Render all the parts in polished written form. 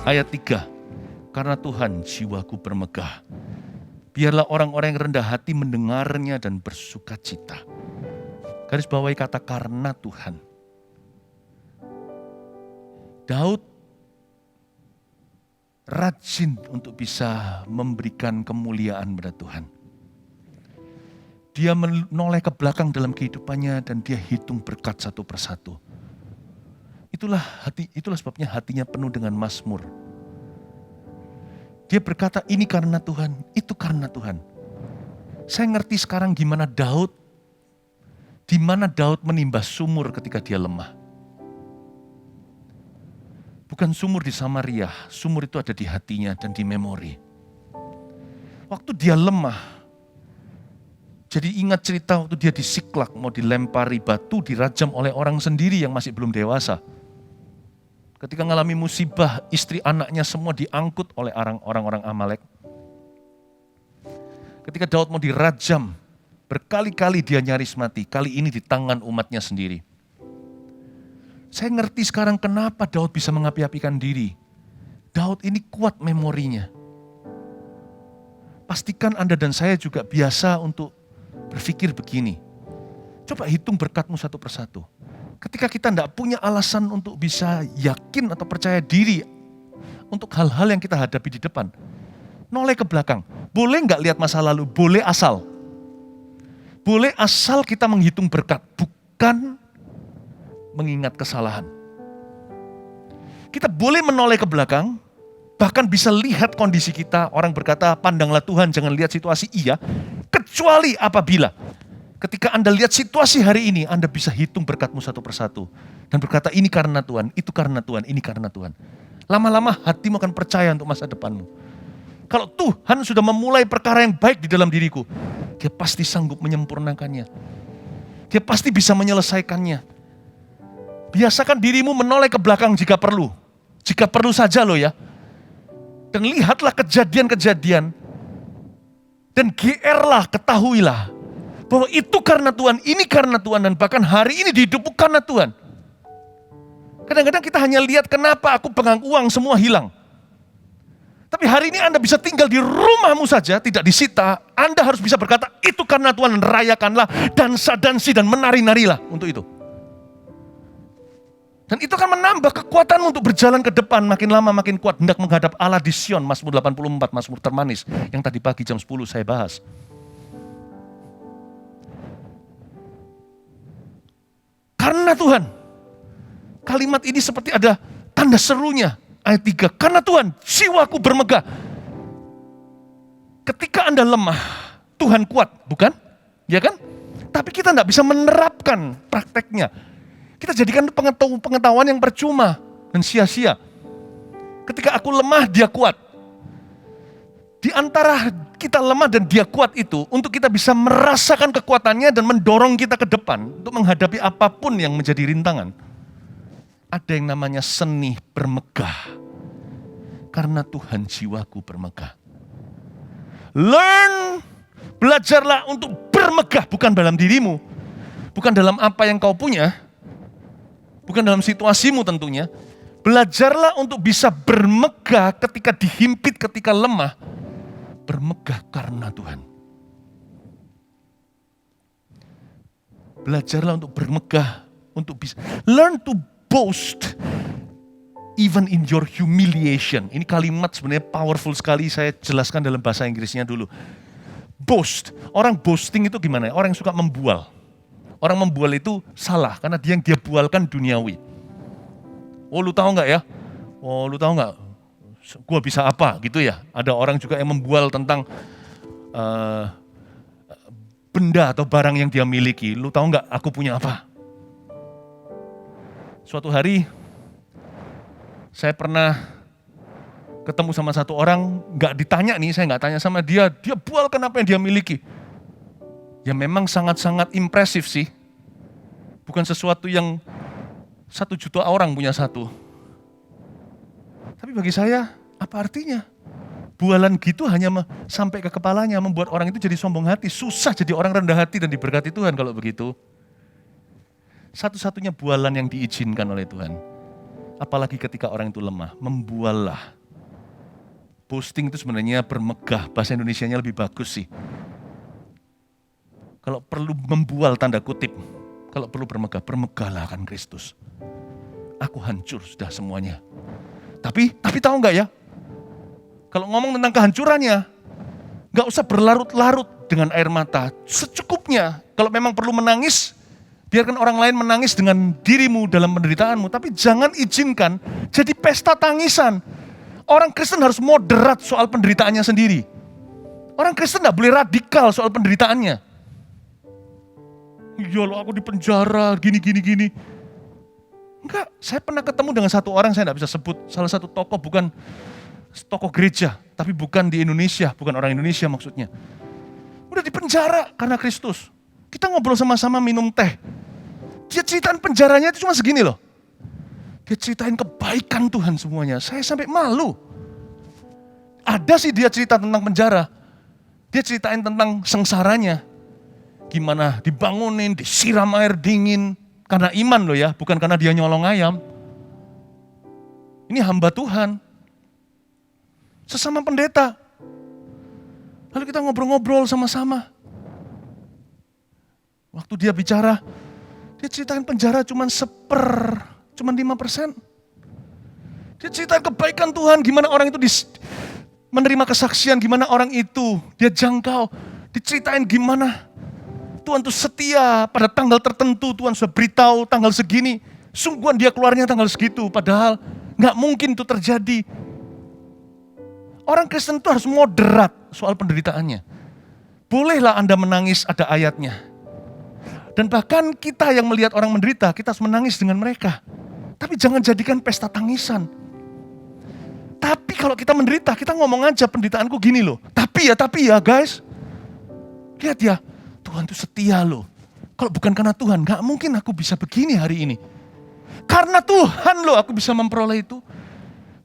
Ayat 3, karena Tuhan jiwaku bermegah. Biarlah orang-orang yang rendah hati mendengarnya dan bersuka cita. Garis bawahi kata karena Tuhan. Daud rajin untuk bisa memberikan kemuliaan pada Tuhan. Dia menoleh ke belakang dalam kehidupannya dan dia hitung berkat satu persatu. Itulah sebabnya hatinya penuh dengan mazmur. Dia berkata, ini karena Tuhan, itu karena Tuhan. Saya ngerti sekarang di mana Daud menimba sumur ketika dia lemah. Bukan sumur di Samaria, sumur itu ada di hatinya dan di memori. Waktu dia lemah, jadi ingat cerita waktu dia di Siklak, mau dilempari batu, dirajam oleh orang sendiri yang masih belum dewasa. Ketika mengalami musibah, istri anaknya semua diangkut oleh orang-orang Amalek. Ketika Daud mau dirajam, berkali-kali dia nyaris mati, kali ini di tangan umatnya sendiri. Saya ngerti sekarang kenapa Daud bisa mengapi-apikan diri. Daud ini kuat memorinya. Pastikan Anda dan saya juga biasa untuk berpikir begini. Coba hitung berkatmu satu persatu. Ketika kita tidak punya alasan untuk bisa yakin atau percaya diri untuk hal-hal yang kita hadapi di depan, noleh ke belakang. Boleh nggak lihat masa lalu? Boleh asal. Boleh asal kita menghitung berkat, bukan mengingat kesalahan. Kita boleh menoleh ke belakang, bahkan bisa lihat kondisi kita. Orang berkata, pandanglah Tuhan, jangan lihat situasi. Iya, kecuali apabila ketika Anda lihat situasi hari ini, Anda bisa hitung berkatmu satu persatu. Dan berkata, ini karena Tuhan, itu karena Tuhan, ini karena Tuhan. Lama-lama hatimu akan percaya untuk masa depanmu. Kalau Tuhan sudah memulai perkara yang baik di dalam diriku, Dia pasti sanggup menyempurnakannya. Dia pasti bisa menyelesaikannya. Biasakan dirimu menoleh ke belakang jika perlu. Jika perlu saja loh ya. Dan lihatlah kejadian-kejadian. Dan GR-lah, ketahuilah bahwa itu karena Tuhan, ini karena Tuhan, dan bahkan hari ini di hidupku karena Tuhan. Kadang-kadang kita hanya lihat kenapa aku pegang uang semua hilang. Tapi hari ini Anda bisa tinggal di rumahmu saja, tidak disita. Anda harus bisa berkata, itu karena Tuhan, dan rayakanlah, dansa-dansi dan menari-narilah untuk itu. Dan itu akan menambah kekuatan untuk berjalan ke depan, makin lama makin kuat, hendak menghadap Allah di Sion, Mazmur 84, Mazmur termanis, yang tadi pagi jam 10 saya bahas. Karena Tuhan. Kalimat ini seperti ada tanda serunya. Ayat 3, karena Tuhan jiwaku bermegah. Ketika Anda lemah, Tuhan kuat, bukan? Ya kan? Tapi kita tidak bisa menerapkan prakteknya. Kita jadikan pengetahuan yang percuma dan sia-sia. Ketika aku lemah, Dia kuat. Di antara kita lemah dan Dia kuat itu, untuk kita bisa merasakan kekuatannya dan mendorong kita ke depan untuk menghadapi apapun yang menjadi rintangan. Ada yang namanya seni bermegah. Karena Tuhan jiwaku bermegah. Belajarlah untuk bermegah, bukan dalam dirimu, bukan dalam apa yang kau punya, bukan dalam situasimu tentunya. Belajarlah untuk bisa bermegah ketika dihimpit, ketika lemah. Bermegah karena Tuhan. Belajarlah untuk bermegah, untuk bisa. Learn to boast even in your humiliation. Ini kalimat sebenarnya powerful sekali, saya jelaskan dalam bahasa Inggrisnya dulu. Boast, orang boasting itu gimana? Orang yang suka membual. Orang membual itu salah, karena yang dia bualkan duniawi. Oh lu tahu nggak ya? Oh lu tahu nggak? Gua bisa apa gitu ya? Ada orang juga yang membual tentang benda atau barang yang dia miliki. Lu tahu nggak? Aku punya apa? Suatu hari saya pernah ketemu sama satu orang, nggak ditanya nih, saya nggak tanya sama dia, dia bualkan apa yang dia miliki. Ya memang sangat-sangat impresif sih. Bukan sesuatu yang 1 juta orang punya satu. Tapi bagi saya, apa artinya? Bualan gitu hanya sampai ke kepalanya, membuat orang itu jadi sombong hati. Susah jadi orang rendah hati dan diberkati Tuhan kalau begitu. Satu-satunya bualan yang diizinkan oleh Tuhan. Apalagi ketika orang itu lemah, membuallah Boasting itu sebenarnya bermegah, bahasa Indonesianya lebih bagus sih. Kalau perlu membual tanda kutip, kalau perlu bermegah, bermegahlah akan Kristus. Aku hancur sudah semuanya. Tapi tahu nggak ya? Kalau ngomong tentang kehancurannya, nggak usah berlarut-larut dengan air mata, secukupnya. Kalau memang perlu menangis, biarkan orang lain menangis dengan dirimu dalam penderitaanmu, tapi jangan izinkan jadi pesta tangisan. Orang Kristen harus moderat soal penderitaannya sendiri. Orang Kristen nggak boleh radikal soal penderitaannya. Ya loh, aku di penjara, gini. Enggak, saya pernah ketemu dengan satu orang, saya nggak bisa sebut, salah satu tokoh, bukan tokoh gereja, tapi bukan di Indonesia, bukan orang Indonesia maksudnya. Udah di penjara karena Kristus. Kita ngobrol sama-sama minum teh. Dia ceritain penjaranya itu cuma segini loh. Dia ceritain kebaikan Tuhan semuanya. Saya sampai malu. Ada sih dia cerita tentang penjara. Dia ceritain tentang sengsaranya. Gimana dibangunin, disiram air dingin. Karena iman loh ya, bukan karena dia nyolong ayam. Ini hamba Tuhan. Sesama pendeta. Lalu kita ngobrol-ngobrol sama-sama. Waktu dia bicara, dia ceritain penjara cuma 5%. Dia ceritain kebaikan Tuhan, gimana orang itu menerima kesaksian, gimana orang itu dia jangkau. Diceritain gimana Tuhan itu setia, pada tanggal tertentu Tuhan sudah beritahu tanggal segini. Sungguhan dia keluarnya tanggal segitu, padahal gak mungkin itu terjadi. Orang Kristen itu harus moderat soal penderitaannya. Bolehlah Anda menangis, ada ayatnya. Dan bahkan kita yang melihat orang menderita, kita harus menangis dengan mereka. Tapi jangan jadikan pesta tangisan. Tapi kalau kita menderita, kita ngomong aja penderitaanku gini loh. Tapi ya guys. Lihat ya, Tuhan itu setia loh. Kalau bukan karena Tuhan, gak mungkin aku bisa begini hari ini. Karena Tuhan loh aku bisa memperoleh itu.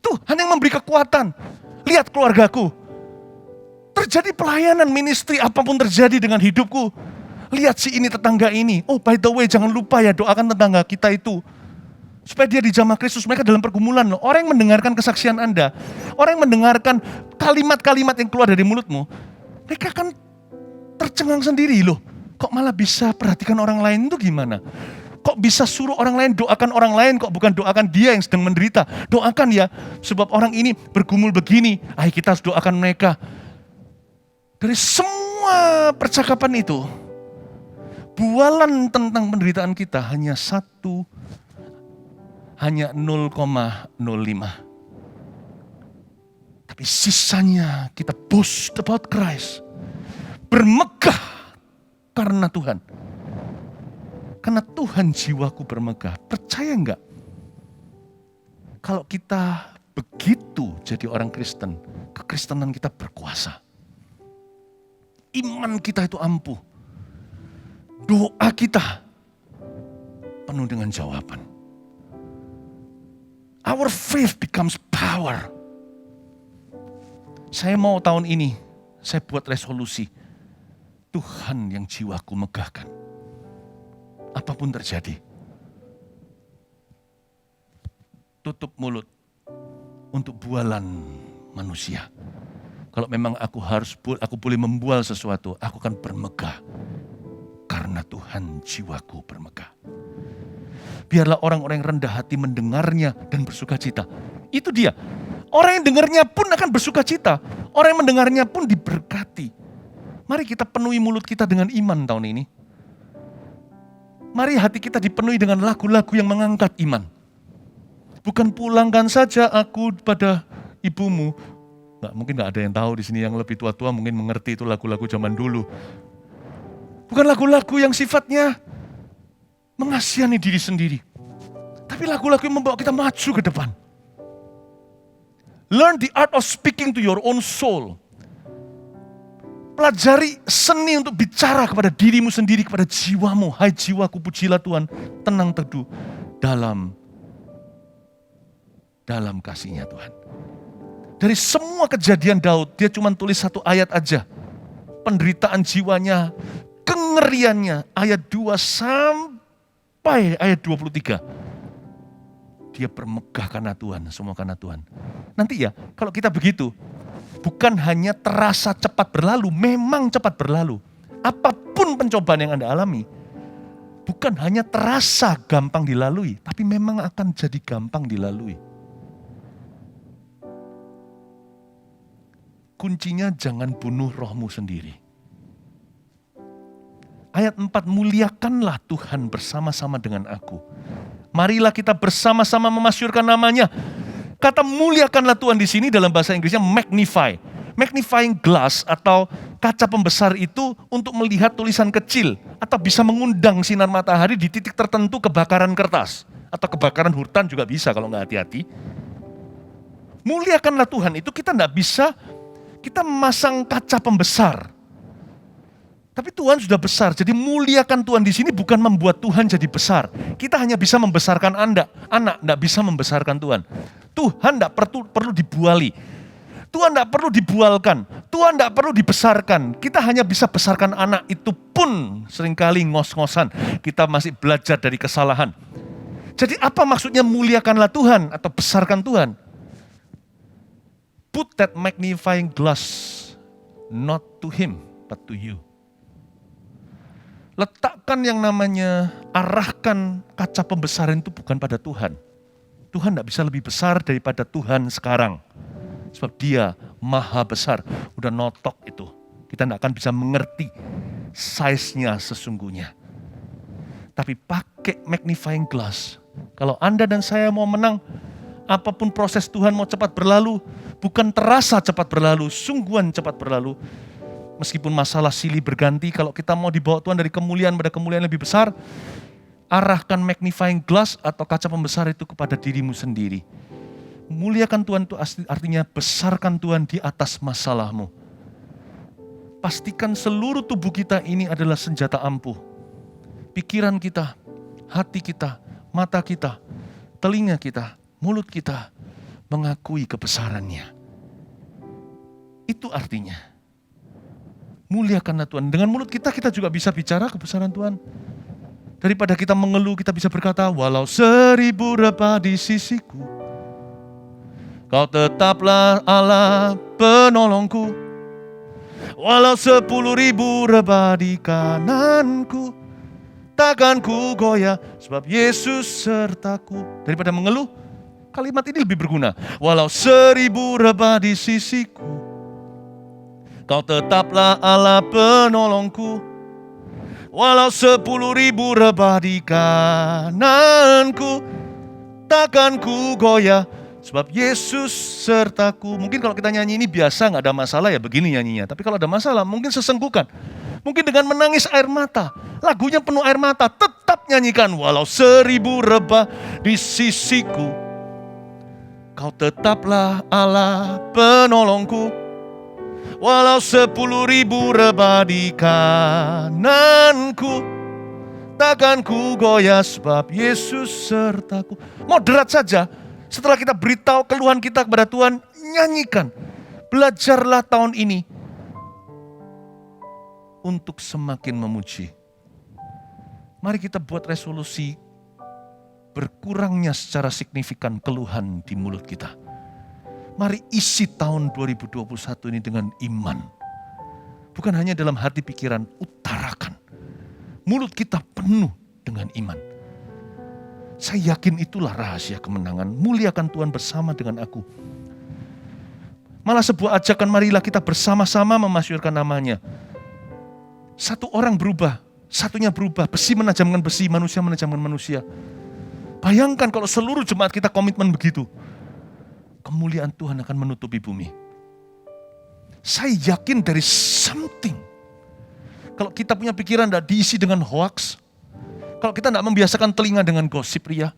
Tuhan yang memberi kekuatan. Lihat keluargaku. Terjadi pelayanan ministry apapun terjadi dengan hidupku. Lihat si ini tetangga ini. Oh by the way jangan lupa ya doakan tetangga kita itu. Supaya dia dijamah Kristus, mereka dalam pergumulan loh. Orang yang mendengarkan kesaksian Anda. Orang yang mendengarkan kalimat-kalimat yang keluar dari mulutmu. Mereka akan tercengang sendiri loh. Kok malah bisa perhatikan orang lain itu gimana? Kok bisa suruh orang lain doakan orang lain, kok bukan doakan dia yang sedang menderita. Doakan ya, sebab orang ini bergumul begini. Ayo kita harus doakan mereka. Dari semua percakapan itu, bualan tentang penderitaan kita hanya 0,05. Tapi sisanya kita boast about Christ. Bermegah karena Tuhan. Karena Tuhan jiwaku bermegah. Percaya enggak? Kalau kita begitu jadi orang Kristen, kekristenan kita berkuasa. Iman kita itu ampuh. Doa kita penuh dengan jawaban. Our faith becomes power. Saya mau tahun ini, saya buat resolusi. Tuhan yang jiwaku megahkan. Apapun terjadi. Tutup mulut untuk bualan manusia. Kalau memang aku boleh membual sesuatu, aku akan bermegah. Karena Tuhan jiwaku bermegah. Biarlah orang-orang yang rendah hati mendengarnya dan bersuka cita. Itu dia. Orang yang dengarnya pun akan bersuka cita. Orang yang mendengarnya pun diberkati. Mari kita penuhi mulut kita dengan iman tahun ini. Mari hati kita dipenuhi dengan lagu-lagu yang mengangkat iman. Bukan pulangkan saja aku pada ibumu. Mungkin gak ada yang tahu di sini yang lebih tua-tua mungkin mengerti itu lagu-lagu zaman dulu. Bukan lagu-lagu yang sifatnya mengasihani diri sendiri. Tapi lagu-lagu yang membawa kita maju ke depan. Learn the art of speaking to your own soul. Pelajari seni untuk bicara kepada dirimu sendiri, kepada jiwamu. Hai jiwaku, pujilah Tuhan, tenang teduh dalam kasih-Nya Tuhan. Dari semua kejadian Daud, dia cuma tulis satu ayat aja. Penderitaan jiwanya, kengeriannya, ayat 2 sampai ayat 23. Dia bermegah karena Tuhan, semua karena Tuhan. Nanti ya, kalau kita begitu, bukan hanya terasa cepat berlalu, memang cepat berlalu. Apapun pencobaan yang Anda alami, bukan hanya terasa gampang dilalui, tapi memang akan jadi gampang dilalui. Kuncinya jangan bunuh rohmu sendiri. Ayat 4, muliakanlah Tuhan bersama-sama dengan aku. Marilah kita bersama-sama memasyurkan namanya. Kata muliakanlah Tuhan di sini dalam bahasa Inggrisnya magnify. Magnifying glass atau kaca pembesar itu untuk melihat tulisan kecil atau bisa mengundang sinar matahari di titik tertentu kebakaran kertas atau kebakaran hutan juga bisa kalau nggak hati-hati. Muliakanlah Tuhan itu kita nggak bisa, kita memasang kaca pembesar. Tapi Tuhan sudah besar, jadi muliakan Tuhan di sini bukan membuat Tuhan jadi besar. Kita hanya bisa membesarkan anak tidak bisa membesarkan Tuhan. Tuhan tidak perlu dibuali. Tuhan tidak perlu dibualkan. Tuhan tidak perlu dibesarkan. Kita hanya bisa besarkan anak, itu pun seringkali ngos-ngosan. Kita masih belajar dari kesalahan. Jadi apa maksudnya muliakanlah Tuhan atau besarkan Tuhan? Put that magnifying glass not to him but to you. Letakkan yang namanya arahkan kaca pembesaran itu bukan pada Tuhan. Tuhan tidak bisa lebih besar daripada Tuhan sekarang. Sebab dia maha besar. Udah notok itu. Kita tidak akan bisa mengerti size-nya sesungguhnya. Tapi pakai magnifying glass. Kalau Anda dan saya mau menang, apapun proses Tuhan mau cepat berlalu, bukan terasa cepat berlalu, sungguhan cepat berlalu. Meskipun masalah silih berganti, kalau kita mau dibawa Tuhan dari kemuliaan pada kemuliaan lebih besar, arahkan magnifying glass atau kaca pembesar itu kepada dirimu sendiri. Muliakan Tuhan itu artinya besarkan Tuhan di atas masalahmu. Pastikan seluruh tubuh kita ini adalah senjata ampuh. Pikiran kita, hati kita, mata kita, telinga kita, mulut kita mengakui kebesarannya. Itu artinya. Muliakanlah Tuhan. Dengan mulut kita juga bisa bicara kebesaran Tuhan. Daripada kita mengeluh, kita bisa berkata, walau 1000 rebah di sisiku, Kau tetaplah Allah penolongku. Walau 10.000 rebah di kananku, takkan ku goyah, sebab Yesus sertaku. Daripada mengeluh, kalimat ini lebih berguna. Walau 1000 rebah di sisiku, Kau tetaplah Allah penolongku. Walau 10.000 rebah di kananku, takkan ku goyah, sebab Yesus sertaku. Mungkin kalau kita nyanyi ini biasa, gak ada masalah ya begini nyanyinya. Tapi kalau ada masalah, mungkin sesenggukan. Mungkin dengan menangis air mata. Lagunya penuh air mata, tetap nyanyikan. Walau 1000 rebah di sisiku, Kau tetaplah Allah penolongku. Walau 10.000 rebah di kananku, takkan ku goyah, sebab Yesus sertaku. Moderat saja. Setelah kita beritahu keluhan kita kepada Tuhan, nyanyikan. Belajarlah tahun ini untuk semakin memuji. Mari kita buat resolusi berkurangnya secara signifikan keluhan di mulut kita. Mari isi tahun 2021 ini dengan iman. Bukan hanya dalam hati pikiran, utarakan. Mulut kita penuh dengan iman. Saya yakin itulah rahasia kemenangan. Muliakan Tuhan bersama dengan aku. Malah sebuah ajakan, marilah kita bersama-sama memasyurkan namanya. Satu orang berubah, satunya berubah. Besi menajamkan besi, manusia menajamkan manusia. Bayangkan kalau seluruh jemaat kita komitmen begitu. Kemuliaan Tuhan akan menutupi bumi. Saya yakin dari something. Kalau kita punya pikiran tidak diisi dengan hoax, kalau kita tidak membiasakan telinga dengan gosip ria,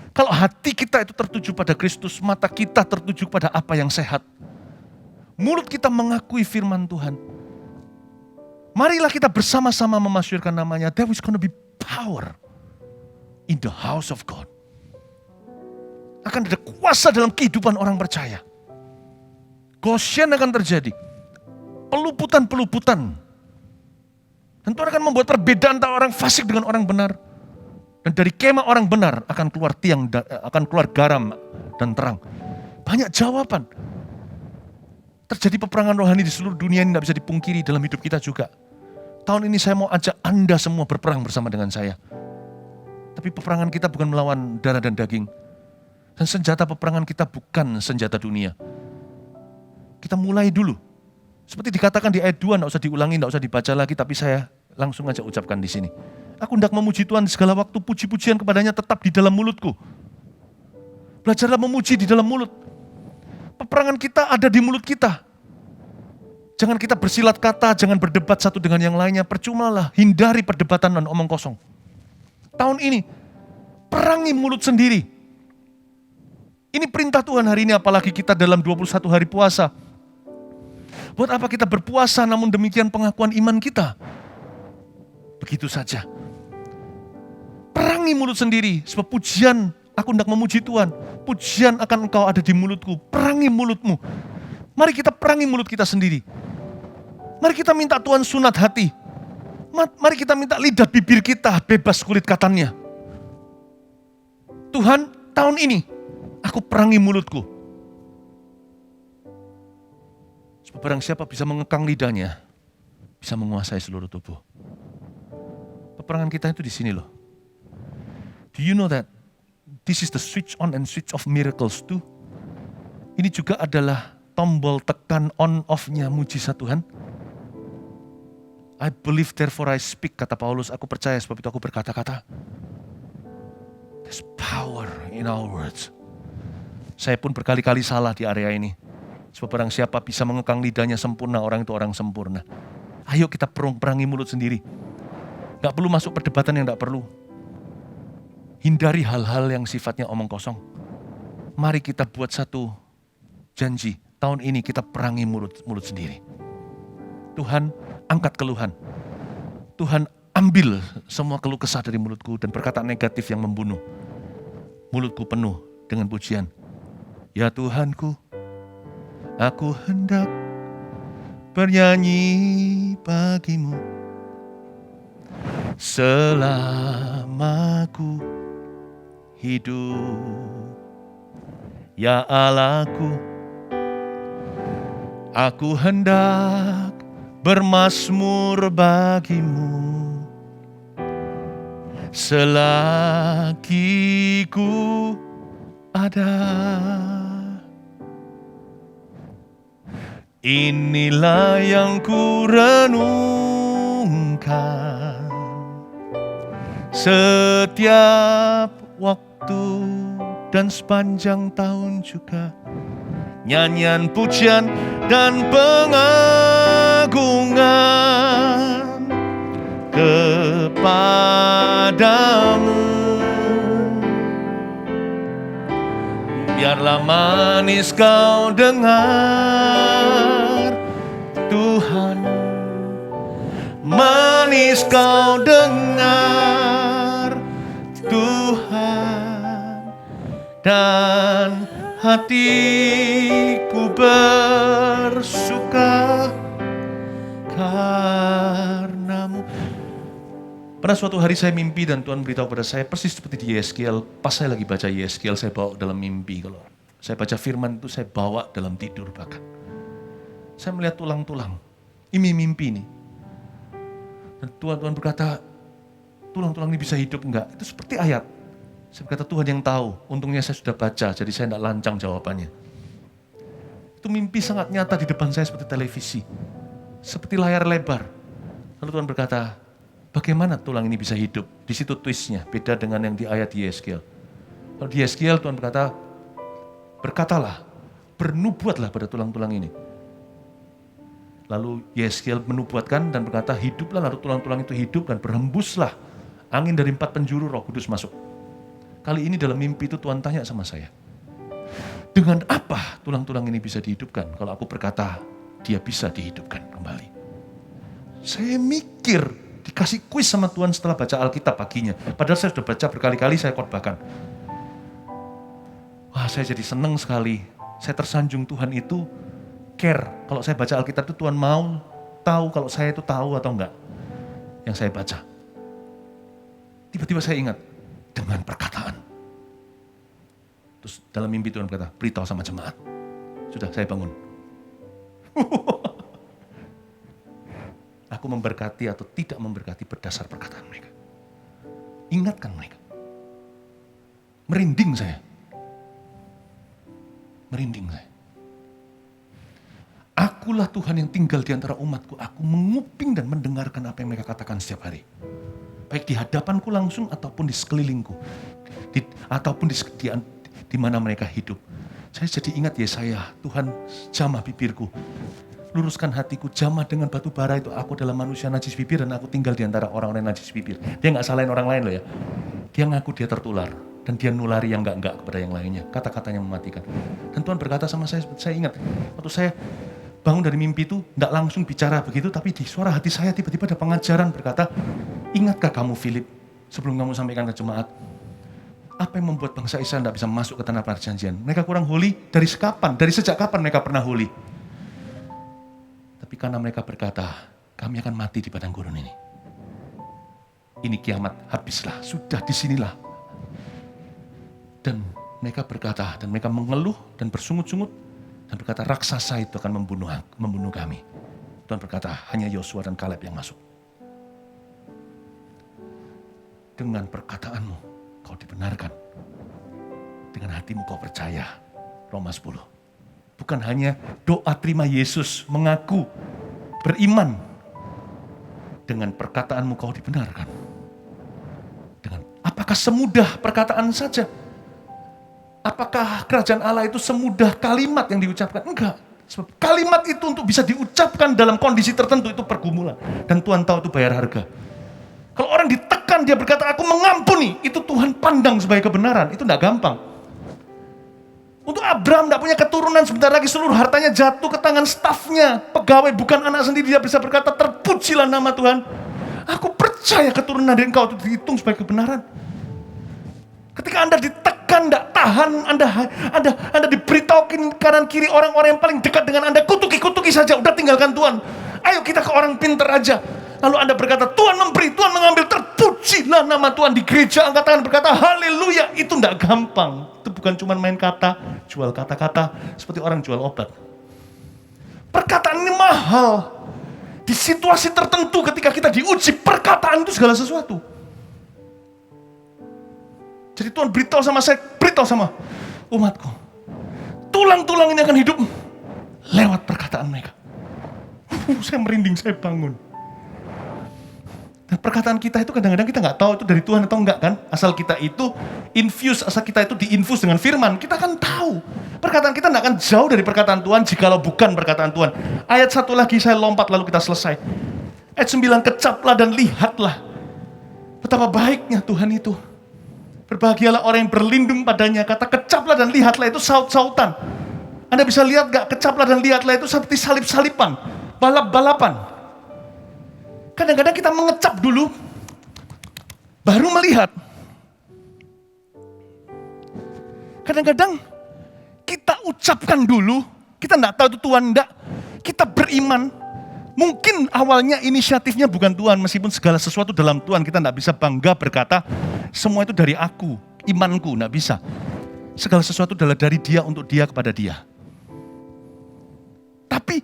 kalau hati kita itu tertuju pada Kristus, mata kita tertuju pada apa yang sehat, mulut kita mengakui firman Tuhan, marilah kita bersama-sama memasyurkan namanya. There is going to be power in the house of God. Akan ada kuasa dalam kehidupan orang percaya. Gosyen akan terjadi. Peluputan-peluputan. Dan Tuhan akan membuat perbedaan antara orang fasik dengan orang benar. Dan dari kemah orang benar akan keluar garam dan terang. Banyak jawaban. Terjadi peperangan rohani di seluruh dunia ini tidak bisa dipungkiri dalam hidup kita juga. Tahun ini saya mau ajak Anda semua berperang bersama dengan saya. Tapi peperangan kita bukan melawan darah dan daging. Dan senjata peperangan kita bukan senjata dunia. Kita mulai dulu. Seperti dikatakan di ayat 2, tidak usah diulangi, tidak usah dibaca lagi, tapi saya langsung aja ucapkan di sini. Aku hendak memuji Tuhan segala waktu, puji-pujian kepadanya tetap di dalam mulutku. Belajarlah memuji di dalam mulut. Peperangan kita ada di mulut kita. Jangan kita bersilat kata, jangan berdebat satu dengan yang lainnya. Percumalah, hindari perdebatan dan omong kosong. Tahun ini, perangi mulut sendiri. Ini perintah Tuhan hari ini, apalagi kita dalam 21 hari puasa. Buat apa kita berpuasa namun demikian pengakuan iman kita? Begitu saja. Perangi mulut sendiri, sebab pujian, aku hendak memuji Tuhan. Pujian akan engkau ada di mulutku. Perangi mulutmu. Mari kita perangi mulut kita sendiri. Mari kita minta Tuhan sunat hati. Mari kita minta lidah bibir kita bebas kulit katanya. Tuhan, tahun ini aku perangi mulutku. Sebab barang siapa bisa mengekang lidahnya, bisa menguasai seluruh tubuh. Peperangan kita itu di sini loh. Do you know that this is the switch on and switch off miracles too? Ini juga adalah tombol tekan on off-nya mujizat Tuhan. I believe therefore I speak, kata Paulus, aku percaya sebab itu aku berkata-kata. There's power in our words. Saya pun berkali-kali salah di area ini. Sebab barang siapa bisa mengekang lidahnya sempurna, orang itu orang sempurna. Ayo kita perangi mulut sendiri. Gak perlu masuk perdebatan yang gak perlu. Hindari hal-hal yang sifatnya omong kosong. Mari kita buat satu janji. Tahun ini kita perangi mulut sendiri. Tuhan, angkat keluhan. Tuhan, ambil semua keluh kesah dari mulutku dan perkataan negatif yang membunuh. Mulutku penuh dengan pujian. Ya Tuhanku, aku hendak bernyanyi bagimu selama ku hidup. Ya Allahku, aku hendak bermazmur bagimu selagi ku ada. Inilah yang ku renungkan setiap waktu dan sepanjang tahun juga. Nyanyian pujian dan pengagungan kepadamu. Biarlah manis kau dengar, Tuhan. Manis kau dengar, Tuhan. Dan hatiku bersuka karenamu. Pernah suatu hari saya mimpi dan Tuhan beritahu pada saya persis seperti di Yeskiel. Pas saya lagi baca Yeskiel, saya bawa dalam mimpi. Kalau saya baca firman itu saya bawa dalam tidur bahkan. Saya melihat tulang-tulang. Ini mimpi nih. Dan Tuhan berkata, tulang-tulang ini bisa hidup enggak? Itu seperti ayat. Saya berkata, Tuhan yang tahu. Untungnya saya sudah baca, jadi saya tidak lancang jawabannya. Itu mimpi sangat nyata di depan saya seperti televisi. Seperti layar lebar. Lalu Tuhan berkata, bagaimana tulang ini bisa hidup? Di situ twistnya, beda dengan yang di ayat Yeskiel. Kalau di Yeskiel Tuhan berkata, berkatalah, bernubuatlah pada tulang-tulang ini. Lalu Yeskiel menubuatkan dan berkata, hiduplah, lalu tulang-tulang itu hidup dan berhembuslah angin dari 4 penjuru, Roh Kudus masuk. Kali ini dalam mimpi itu Tuhan tanya sama saya, dengan apa tulang-tulang ini bisa dihidupkan? Kalau aku berkata, dia bisa dihidupkan kembali. Saya mikir, dikasih kuis sama Tuhan setelah baca Alkitab paginya. Padahal saya sudah baca berkali-kali, saya khotbahkan. Wah, saya jadi senang sekali. Saya tersanjung Tuhan itu care. Kalau saya baca Alkitab itu Tuhan mau tahu kalau saya itu tahu atau enggak yang saya baca. Tiba-tiba saya ingat, dengan perkataan. Terus dalam mimpi Tuhan berkata, beritahu sama jemaat. Sudah, saya bangun. Aku memberkati atau tidak memberkati berdasar perkataan mereka. Ingatkan mereka. Merinding saya. Merinding saya. Akulah Tuhan yang tinggal di antara umatku. Aku menguping dan mendengarkan apa yang mereka katakan setiap hari. Baik di hadapanku langsung ataupun di sekelilingku. Ataupun di mana mereka hidup. Saya jadi ingat Yesaya, Tuhan jamah bibirku. Luruskan hatiku, jamah dengan batu bara itu. Aku adalah manusia najis bibir dan aku tinggal di antara orang-orang najis bibir. Dia gak salahin orang lain loh ya. Dia ngaku dia tertular. Dan dia nulari yang enggak kepada yang lainnya. Kata-katanya mematikan. Dan Tuhan berkata sama saya ingat. Waktu saya bangun dari mimpi itu, enggak langsung bicara begitu, tapi di suara hati saya tiba-tiba ada pengajaran berkata, ingatkah kamu Philip, sebelum kamu sampaikan ke jemaat, apa yang membuat bangsa Israel tidak bisa masuk ke tanah perjanjian? Mereka kurang holy dari sejak kapan mereka pernah holy? Tapi karena mereka berkata, kami akan mati di padang gurun ini. Ini kiamat, habislah, sudah disinilah. Dan mereka berkata, dan mereka mengeluh dan bersungut-sungut, dan berkata, raksasa itu akan membunuh kami. Tuhan berkata, hanya Yosua dan Kaleb yang masuk. Dengan perkataanmu, kau dibenarkan. Dengan hatimu kau percaya. Roma 10. Bukan hanya doa terima Yesus, mengaku, beriman. Dengan perkataanmu kau dibenarkan. Apakah semudah perkataan saja? Apakah kerajaan Allah itu semudah kalimat yang diucapkan? Enggak. Sebab kalimat itu untuk bisa diucapkan dalam kondisi tertentu itu pergumulan. Dan Tuhan tahu itu bayar harga. Kalau orang ditekan, dia berkata, aku mengampuni. Itu Tuhan pandang sebagai kebenaran. Itu enggak gampang. Untuk Abraham enggak punya keturunan, sebentar lagi seluruh hartanya jatuh ke tangan stafnya. Pegawai bukan anak sendiri, dia bisa berkata, terpujilah nama Tuhan. Aku percaya keturunan dari engkau itu dihitung sebagai kebenaran. Ketika Anda ditekan, tidak tahan, Anda diberitahukan kanan kiri orang-orang yang paling dekat dengan Anda, kutuki saja, udah tinggalkan Tuhan. Ayo kita ke orang pintar aja. Lalu Anda berkata, Tuhan memberi, Tuhan mengambil, terpujilah nama Tuhan. Di gereja angkat tangan berkata, haleluya. Itu tidak gampang. Itu bukan cuma main kata, jual kata-kata, seperti orang jual obat. Perkataan ini mahal. Di situasi tertentu ketika kita diuji, perkataan itu segala sesuatu. Jadi Tuhan beritahu sama saya, beritahu sama umatku. Tulang-tulang ini akan hidup lewat perkataan mereka. Saya merinding, saya bangun. Dan perkataan kita itu kadang-kadang kita nggak tahu itu dari Tuhan atau enggak kan. Asal kita itu asal kita itu diinfus dengan firman, kita akan tahu. Perkataan kita nggak akan jauh dari perkataan Tuhan jikalau bukan perkataan Tuhan. Ayat 1 lagi saya lompat lalu kita selesai. Ayat 9, kecaplah dan lihatlah betapa baiknya Tuhan itu. Berbahagialah orang yang berlindung padanya. Kata kecaplah dan lihatlah itu saut-sautan. Anda bisa lihat gak? Kecaplah dan lihatlah itu seperti salip-salipan, balap-balapan. Kadang-kadang kita mengecap dulu, baru melihat. Kadang-kadang kita ucapkan dulu, kita enggak tahu itu Tuhan enggak. Kita beriman. Mungkin awalnya inisiatifnya bukan Tuhan, meskipun segala sesuatu dalam Tuhan kita enggak bisa bangga berkata, semua itu dari aku, imanku, enggak bisa. Segala sesuatu adalah dari Dia, untuk Dia, kepada Dia. Tapi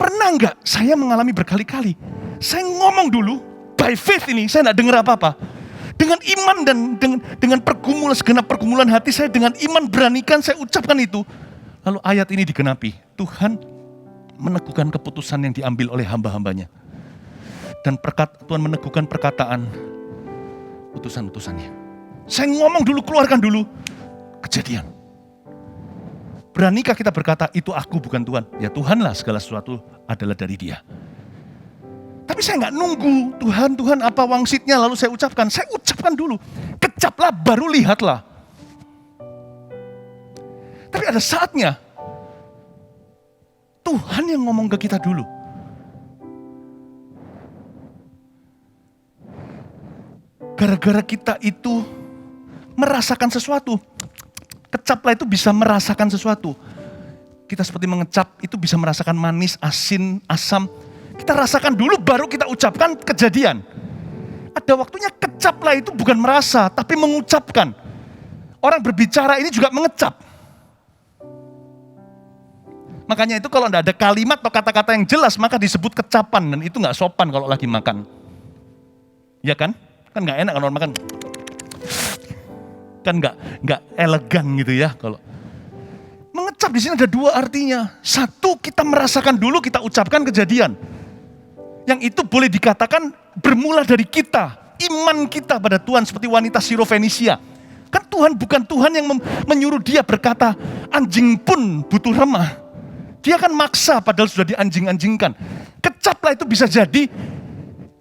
pernah enggak saya mengalami berkali-kali, saya ngomong dulu, by faith ini, saya enggak dengar apa-apa. Dengan iman dan dengan segenap pergumulan hati saya, dengan iman beranikan saya ucapkan itu. Lalu ayat ini digenapi, Tuhan meneguhkan keputusan yang diambil oleh hamba-hambanya. Dan Tuhan meneguhkan perkataan utusan-utusannya. Saya ngomong dulu, keluarkan dulu. Kejadian. Beranikah kita berkata, itu aku bukan Tuhan? Ya Tuhanlah, segala sesuatu adalah dari Dia. Tapi saya nggak nunggu, Tuhan apa wangsitnya lalu saya ucapkan. Saya ucapkan dulu. Kecaplah baru lihatlah. Tapi ada saatnya, Tuhan yang ngomong ke kita dulu. Gara-gara kita itu merasakan sesuatu. Kecaplah itu bisa merasakan sesuatu. Kita seperti mengecap, itu bisa merasakan manis, asin, asam. Kita rasakan dulu baru kita ucapkan kejadian. Ada waktunya kecaplah itu bukan merasa, tapi mengucapkan. Orang berbicara ini juga mengecap. Makanya itu kalau tidak ada kalimat atau kata-kata yang jelas, maka disebut kecapan. Dan itu nggak sopan kalau lagi makan. Ya kan? Kan nggak enak kalau orang makan. Kan nggak elegan gitu ya. Kalau mengecap di sini ada dua artinya. Satu, kita merasakan dulu, kita ucapkan kejadian. Yang itu boleh dikatakan bermula dari kita. Iman kita pada Tuhan seperti wanita Sirofenisia. Kan Tuhan bukan Tuhan yang menyuruh dia berkata, anjing pun butuh remah. Dia kan maksa padahal sudah dianjing-anjingkan. Kecaplah itu bisa jadi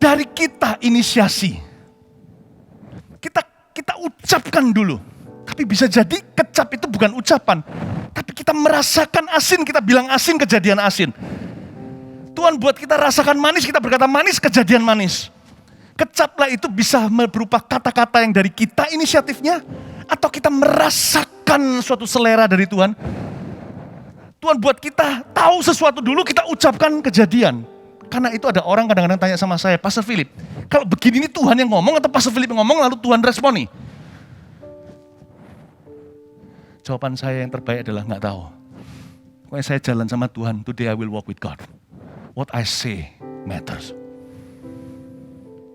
dari kita inisiasi. Kita ucapkan dulu. Tapi bisa jadi kecap itu bukan ucapan. Tapi kita merasakan asin, kita bilang asin, kejadian asin. Tuhan buat kita rasakan manis, kita berkata manis, kejadian manis. Kecaplah itu bisa berupa kata-kata yang dari kita inisiatifnya, atau kita merasakan suatu selera dari Tuhan. Tuhan buat kita tahu sesuatu dulu, kita ucapkan kejadian. Karena itu ada orang kadang-kadang tanya sama saya, Pastor Philip, kalau begini ini Tuhan yang ngomong atau Pastor Philip yang ngomong lalu Tuhan responi? Jawaban saya yang terbaik adalah nggak tahu. Pokoknya saya jalan sama Tuhan, today I will walk with God. What I say matters.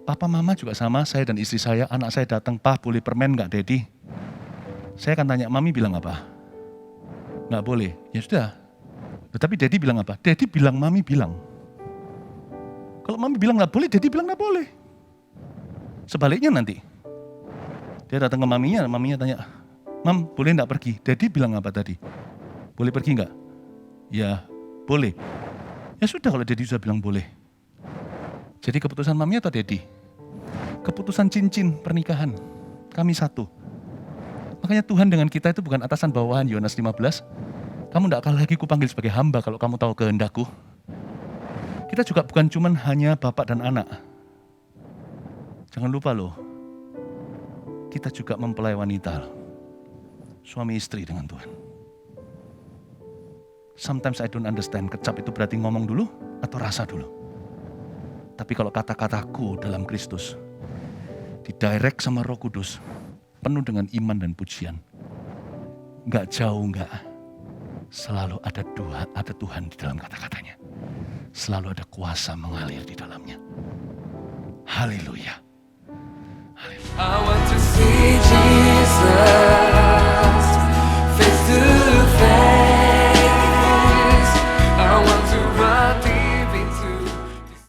Papa mama juga sama, saya dan istri saya, anak saya datang, "Pak, boleh permen nggak, Daddy?" Saya akan tanya, "Mami bilang apa?" "Nggak boleh." Ya sudah. Tapi Daddy bilang apa? Daddy bilang, Mami bilang. Kalau Mami bilang nggak boleh, Daddy bilang nggak boleh. Sebaliknya nanti. Dia datang ke maminya tanya, "Mam, boleh nggak pergi?" Daddy bilang apa tadi? "Boleh pergi nggak?" "Ya, boleh." Ya sudah kalau Daddy sudah bilang boleh. Jadi keputusan Mami atau Daddy? Keputusan cincin pernikahan. Kami satu. Makanya Tuhan dengan kita itu bukan atasan bawahan, Yohanes 15. Kamu tidak akan lagi kupanggil sebagai hamba kalau kamu tahu kehendakku. Kita juga bukan cuman hanya bapak dan anak. Jangan lupa loh, kita juga mempelai wanita. Suami istri dengan Tuhan. Sometimes I don't understand, kecap itu berarti ngomong dulu atau rasa dulu. Tapi kalau kata-kataku dalam Kristus, didirect sama Roh Kudus, penuh dengan iman dan pujian. Enggak jauh, enggak. Selalu ada Tuhan di dalam kata-katanya. Selalu ada kuasa mengalir di dalamnya. Haleluya. Haleluya.